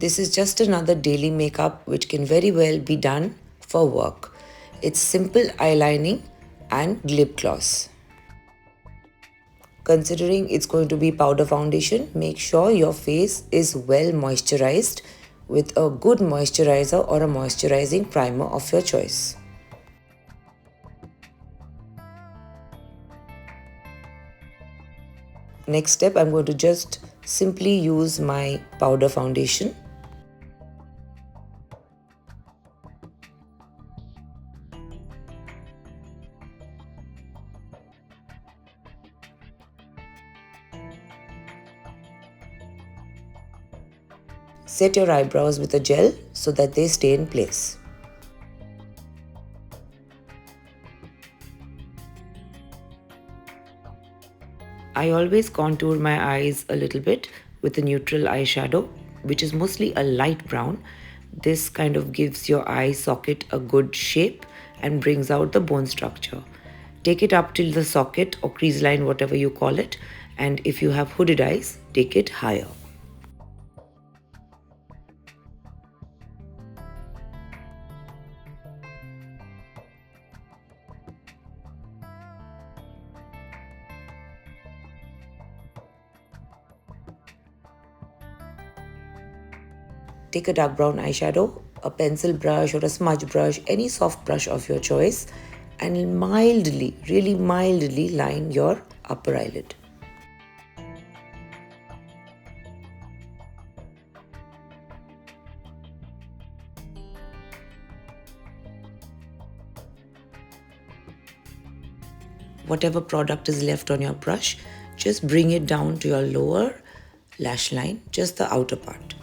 This is just another daily makeup which can very well be done for work. It's simple eyelining and lip gloss. Considering it's going to be powder foundation, make sure your face is well moisturized with a good moisturizer or a moisturizing primer of your choice. Next step, I'm going to just simply use my powder foundation. Set your eyebrows with a gel so that they stay in place. I always contour my eyes a little bit with a neutral eyeshadow, which is mostly a light brown. This kind of gives your eye socket a good shape and brings out the bone structure. Take it up till the socket or crease line, whatever you call it, and if you have hooded eyes, take it higher. Take a dark brown eyeshadow, a pencil brush or a smudge brush, any soft brush of your choice, and mildly, really mildly line your upper eyelid. Whatever product is left on your brush, just bring it down to your lower lash line, just the outer part.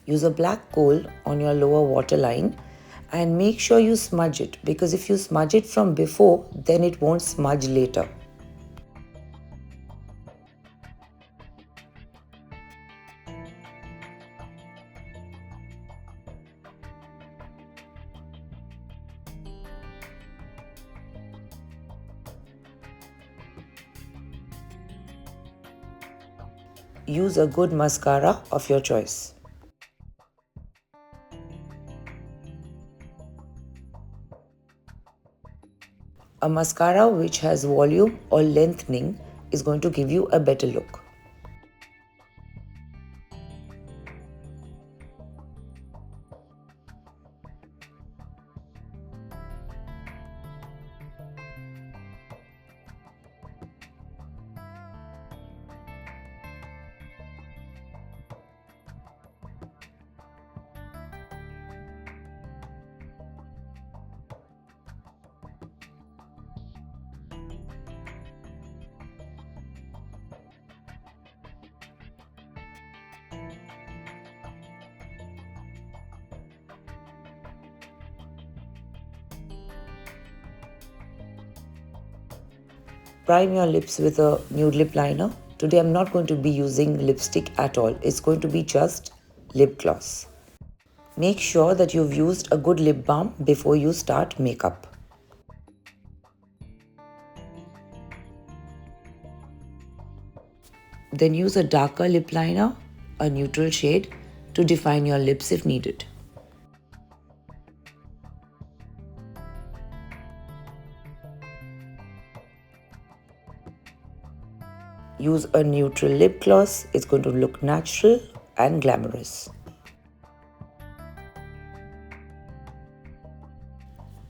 Use a black coal on your lower waterline and make sure you smudge it, because if you smudge it from before, then it won't smudge later. Use a good mascara of your choice. A mascara which has volume or lengthening is going to give you a better look. Prime your lips with a nude lip liner. Today I'm not going to be using lipstick at all. It's going to be just lip gloss. Make sure that you've used a good lip balm before you start makeup. Then use a darker lip liner, a neutral shade, to define your lips if needed. Use a neutral lip gloss. It's going to look natural and glamorous.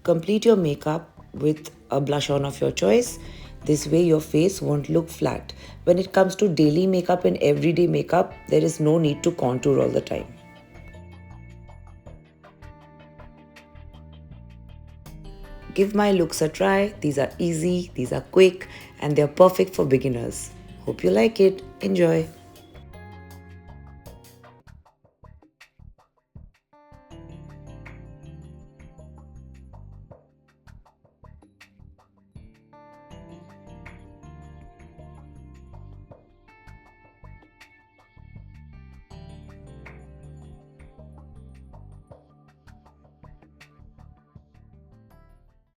Complete your makeup with a blush on of your choice. This way your face won't look flat. When it comes to daily makeup and everyday makeup, there is no need to contour all the time. Give my looks a try. These are easy, these are quick, and they're perfect for beginners. Hope you like it. Enjoy.